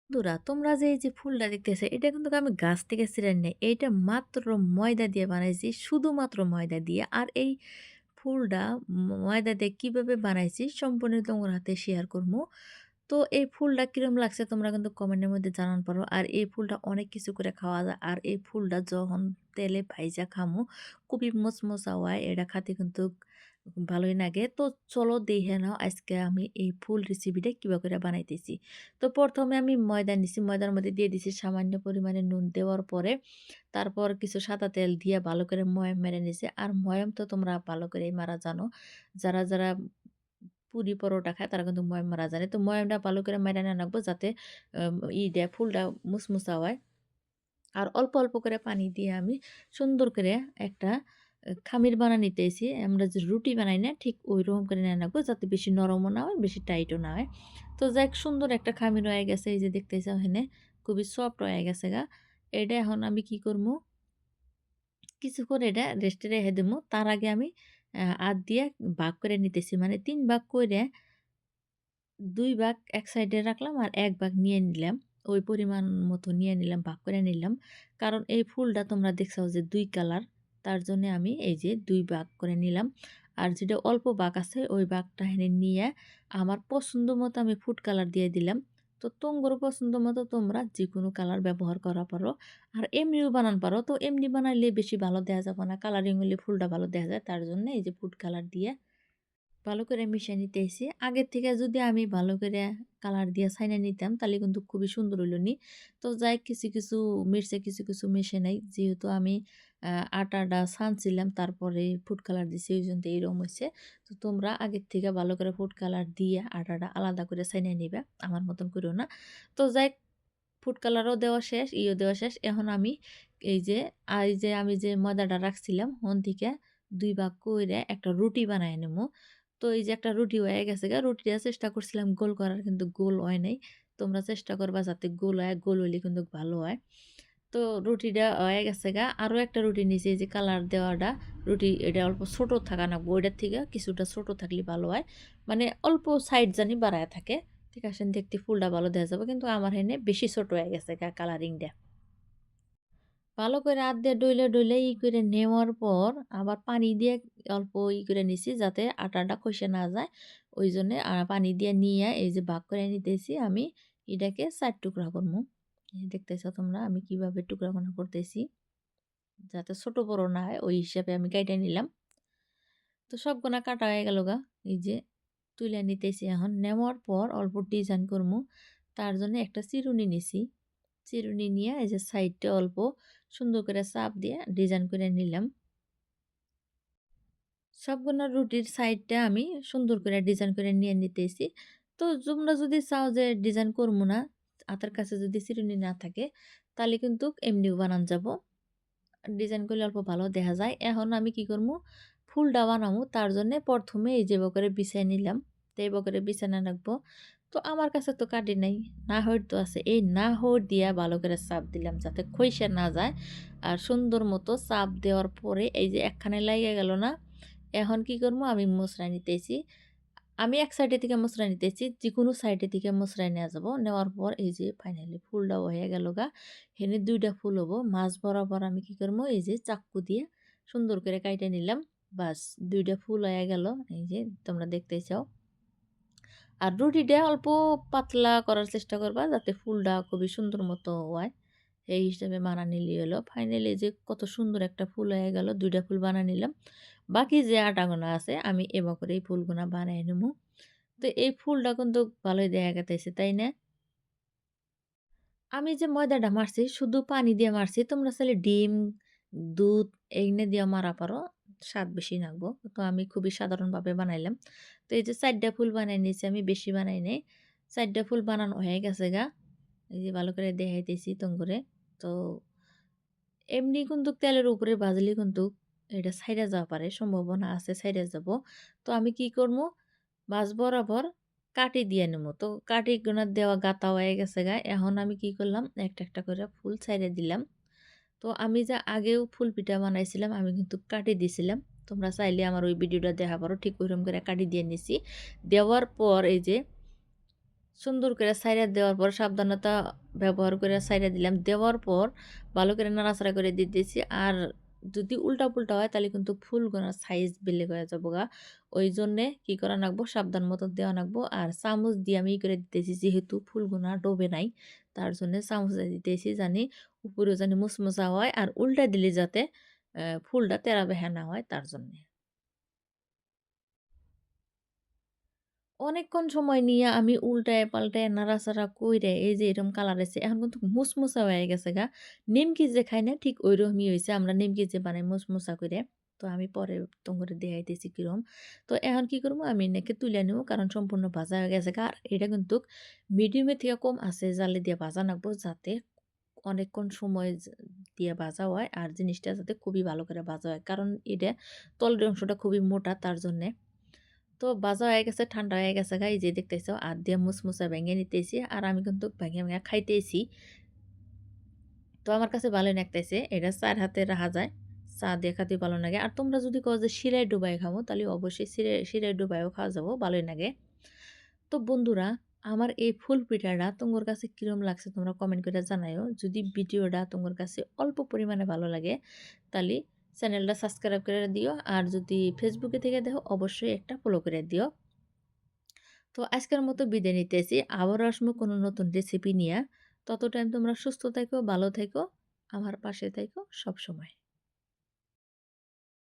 বন্ধুরা তোমরা যে এই যে ফুলটা দেখতেছো এটা কিন্তু আমি গাছ থেকে ছিঁড়ে নেই, এইটা মাত্র ময়দা দিয়ে বানাইছি, শুধুমাত্র ময়দা দিয়ে। আর এই ফুলটা ময়দা দিয়ে কিভাবে বানাইছি সম্পূর্ণ তোমার হাতে শেয়ার করবো। তো এই ফুলটা কিরম লাগছে তোমরা কিন্তু কমেন্টের মধ্যে জানান পারো। আর এই ফুলটা অনেক কিছু করে খাওয়া যায়, আর এই ফুলটা যখন তেলে ভাইজা খামু খুবই মচমচা হয়, এটা খাতে কিন্তু ভালোই লাগে। তো চলো দেখে নাও আজকে আমি এই ফুল রেসিপিটা কিভাবে করে বানাইতেছি। তো প্রথমে আমি ময়দা নিছি, ময়দার মধ্যে দিয়ে দিছি সামান্য পরিমাণে নুন, দেওয়ার পরে তারপর কিছু সাদা তেল দিয়ে ভালো করে ময়াম মেরে নিছি। আর ময়াম তো তোমরা ভালো করেই মারা জানো, যারা পুরি পরোটা খায় তারা কিন্তু ময়াম মারা জানে। তো ময়ামটা ভালো করে মেরে নেওয়া লাগবো যাতে ফুলটা মুসমুসা হয়। আর অল্প, অল্প করে পানি দিয়ে আমি সুন্দর করে একটা খামির বানায় নিতেছি। আমরা যে রুটি বানাই না ঠিক ঐরকম করে নেয়া লাগবো যাতে বেশি নরমও না হয়, বেশি টাইটও না হয়। তো যাক সুন্দর একটা খামির হয়ে গেছে, এই যে দেখতেছো এখানে খুবই সফট হয়ে গেছে গা। এটা এখন আমি কি করবো, কিছুক্ষণ এটা রেস্টে রেখে দিমু। তার আগে আমি হাত দিয়ে ভাগ করে নিতেছি। মানে ৩ ভাগ কইরে ২ ভাগ এক সাইডে রাখলাম আর ১ ভাগ নিয়ে নিলাম। ওই পরিমাণ মতো নিয়ে নিলাম, ভাগ করে নিলাম। কারণ এই ফুলটা তোমরা দেখছো যে ২ কালার, তার জন্যে আমি এই যে ২ ভাগ করে নিলাম। আর যেটা অল্প ভাগ আছে ওই ভাগটা এখানে নিয়ে আমার পছন্দ মতো আমি ফুড কালার দিয়ে দিলাম। তো তোমগরো পছন্দ মতো তোমরা যেকোনো কালার ব্যবহার করা পারো। আর এমনিও বানান পারো। তো এমনি বানাইলে বেশি ভালো দেয়া যাবে না। কালারিং হইলে ফুলটা ভালো দেখা যায়। তার জন্য এই যে ফুড কালার দিয়ে ভালো করে মিশিয়ে নিতেছি। আগের থেকে যদি আমি ভালো করে কালার দিয়ে ছাইনা নিতাম তাহলে কিন্তু খুবই সুন্দর হইল নি। তো যাই কিছু, কিছু মিশছে, কিছু, কিছু মিশে নাই। যেহেতু আমি আ আটাটা ছানছিলাম তারপরে ফুড কালার দিছি এইজন্য এরকম হইছে। তো তোমরা আগের থেকে ভালো করে ফুড কালার দিয়ে আটাটা আলাদা করে ছাইনা নিবা। আমার মতন কইরো না। তো যাই ফুড কালারও দেওয়া শেষ, দেওয়া শেষ। এখন আমি এই যে এই যে আমি যে ময়দাটা রাখছিলাম ওন থেকে ২ ভাগ কইরা একটা রুটি বানায় নিমু। তো এই যে একটা রুটি হয়ে গেছে গা। রুটিটা চেষ্টা করছিলাম গোল করার কিন্তু গোল হয় নাই। তোমরা চেষ্টা করবা যাতে গোল হয়, গোল হইলে কিন্তু ভালো হয়। তো রুটিটা হয়ে গেছে গা। আরো একটা রুটি নিছি এই যে কালার দেওয়াটা। রুটি এটা অল্প ছোট থাকা লাগবো। ওইটার থেকে কিছুটা ছোট থাকলে ভালো হয়। মানে অল্প সাইড জানি বাড়ায়া থাকে। ঠিক আছে? দেখতে ফুলটা ভালো দেখা যাবে। কিন্তু আমার হেনে বেশি ছোট হয়ে গেছে গা কালারিংটা। ভালো করে হাত দিয়ে ডইলে, ডইলে করে নেওয়ার পর আবার পানি দিয়ে অল্প করে নিছি যাতে আটাটা খইসে না যায়। ওইজন্যে পানি দিয়ে নিয়ে এই যে ভাগ করে নিতেছি আমি এটাকে ৪ টুকরা করমু। এই যে দেখতেছো তোমরা আমি কিভাবে টুকরা করতেছি। যাতে ছোট বড় না হয় ওই হিসাবে আমি কাইটা নিলাম। তো সবগুনা কাটা হয়ে গেল গা। এই যে তুইলা নিতেছি এখন। নেওয়ার পর অল্প ডিজাইন করমু। তার জন্য একটা চিরুনি নিছি। চিরুনি নিয়ে এই যে সাইডটা অল্প সুন্দর করে চাপ দিয়ে ডিজাইন করে নিলাম। সবগুলা রুটির সাইডটা আমি সুন্দর করে ডিজাইন করে নিয়ে নিতেছি। তো তোমরা যদি চাও যে ডিজাইন করবো না, হাতের কাছে যদি চিরুনি না থাকে, তাহলে কিন্তু এমনিও বানান যাবো। ডিজাইন করলে অল্প ভালো দেখা যায়। এখন আমি কি করবো, ফুলটা বানাবো তার জন্যে প্রথমে এই যে করে বিছাই নিলাম। তো এই করে বিছানা রাখবো। তো আমার কাছে তো কাঠি নাই, নাহর তো আছে। এই নাহর দিয়া ভালো করে চাপ দিলাম যাতে খইসা না যায়। আর সুন্দর মতো চাপ দেওয়ার পরে এই যে একখানে লাইগা গেল না? এখন কি করবো আমি মসরা নিতেছি। আমি এক সাইডে থেকে মসরাই নিতেছি। যেকোনো সাইডে থেকে মসরাই নেওয়া যাবো। নেওয়ার পর এই যে ফাইনালি ফুলটাও হয়ে গেল গা। এখানে ২ টা ফুল হবো। মাঝ বরাবর আমি কি করবো এই যে চাক্কু দিয়ে সুন্দর করে কাইটা নিলাম। বাস ২ টা ফুল হয়ে গেল। এই যে তোমরা দেখতেই চাও। আর রুটিটা অল্প পাতলা করার চেষ্টা করবা যাতে ফুলটা খুবই সুন্দর মতো হয়। এই হিসাবে বানা নিলেই হলো। ফাইনালি যে কত সুন্দর একটা ফুল হয়ে গেল। ২ টা ফুল বানা নিলাম। বাকি যে আটাগোনা আছে আমি এবার করে এই ফুলগুনা বানায় নিমু। তো এই ফুলটা কিন্তু ভালোই দেখা গেতেছে, তাই না? আমি যে ময়দাটা মারছি শুধু পানি দিয়ে মারছি। তোমরা চাইলে ডিম, দুধ এগুলো দিয়ে মারা পারো। স্বাদ বেশি লাগবো। তো আমি খুবই সাধারণভাবে বানাইলাম। তো এই যে ৪ টা ফুল বানাই নিয়েছি আমি, বেশি বানাই নাই। ৪ টা ফুল বানানো হয়ে গেছে গা। এই যে ভালো করে দেখাইতেছি তোমগরে। তো এমনি কিন্তু তেলের উপরে ভাজলে কিন্তু এটা ছাইড়া যাওয়া পারে। সম্ভাবনা আছে ছাইড়া যাবো। তো আমি কি করবো? মাঝ বরাবর কাটি দিয়ে নেবো। তো কাটি গোনা দেওয়া গাঁথা হয়ে গেছে গা। এখন আমি কি করলাম? একটা, একটা করে ফুল ছাইড়া দিলাম। তো আমি যে আগেও ফুল পিঠা বানাইছিলাম আমি কিন্তু কাটি দিছিলাম। তোমরা চাইলে আমার ওই ভিডিওটা দেখা পারো। ঠিক ওইরকম করে কাটি দিয়ে নিছি। দেওয়ার পর এই যে সুন্দর করে ছাইড়া দেওয়ার পর সাবধানতা ব্যবহার করে ছাইড়া দিলাম। দেওয়ার পর ভালো করে নাড়াচাড়া করে দিতেছি। আর যদি উল্টা-পুল্টা হয় তাহলে কিন্তু ফুলগুনার সাইজ বেলেগ হয়ে যাবোগা। ওইজন্যে কি করা লাগবো সাবধান মতো দেওয়া লাগবো। আর চামচ দিয়ে আমি ই করে দিতেছি যেহেতু ফুলগুনা ডোবে নাই। তার জন্যে চামচ দিয়ে দিতেছি জানি উপরেও জানি মুচমুচা হয় আর উল্টা দিলে যাতে ফুলটা তেরা বেহা না হয় তার জন্যে। অনেকক্ষণ সময় নিয়ে আমি উল্টায়ে পাল্টায়ে নাড়াচাড়া কইরে এই যে এরকম কালার এসে এখন কিন্তু মুসমুসা হয়ে গেছে গা। নিমকি যে খাই না ঠিক ঐরকমই হইছে। আমরা নিমকি যে বানাই মুসমুসা কইরে। তো আমি পরে তোমারে দেখাইতেছি কিরম। তো এখন কি করবো আমি এনাকে তুইলা নিবো কারণ সম্পূর্ণ ভাজা হয়ে গেছে গা। আর এটা কিন্তু মিডিয়ামের থেকে কম আঁচে জ্বালে দিয়ে ভাজা নাগবো যাতে অনেকক্ষণ সময় দিয়ে ভাজা হয় আর জিনিসটা যাতে খুবই ভালো করে ভাজা হয়। কারণ এটা তলের অংশটা খুবই মোটা তার জন্যে। তো ভাজা হয়ে গেছে, ঠান্ডা হয়ে গেছে গা এই যে দেখতেছো হাত দিয়ে মুচমুচা ভেঙে নিতেছি। আর আমি কিন্তু ভেঙে, ভেঙে খাইতেছি। তো আমার কাছে ভালোই লাগতেছে। এটা চার হাতে রাখা যায়। চা দিয়ে খাইতে ভালো লাগে। আর তোমরা যদি কও যে শিরায় ডুবাই খামু তাহলে অবশ্যই শিরায় ডুবাইও খাওয়া যাবো, ভালোই লাগে। তো বন্ধুরা আমার এই ফুল পিঠাটা তোমার কাছে কিরম লাগছে তোমরা কমেন্ট করে জানাইও। যদি ভিডিওটা তোমার কাছে অল্প পরিমাণে ভালো লাগে তাহলে চ্যানেলটা সাবস্ক্রাইব করে দিও। আর যদি ফেসবুকে থেকে দেখো অবশ্যই একটা ফলো করে দিও। তো আজকের মতো বিদায় নিতেছি। আবারও আসবো কোনো নতুন রেসিপি নিয়া। তত টাইম তোমরা সুস্থ থাইকো, ভালো থাইকো, আমার পাশে থাইকো সবসময়।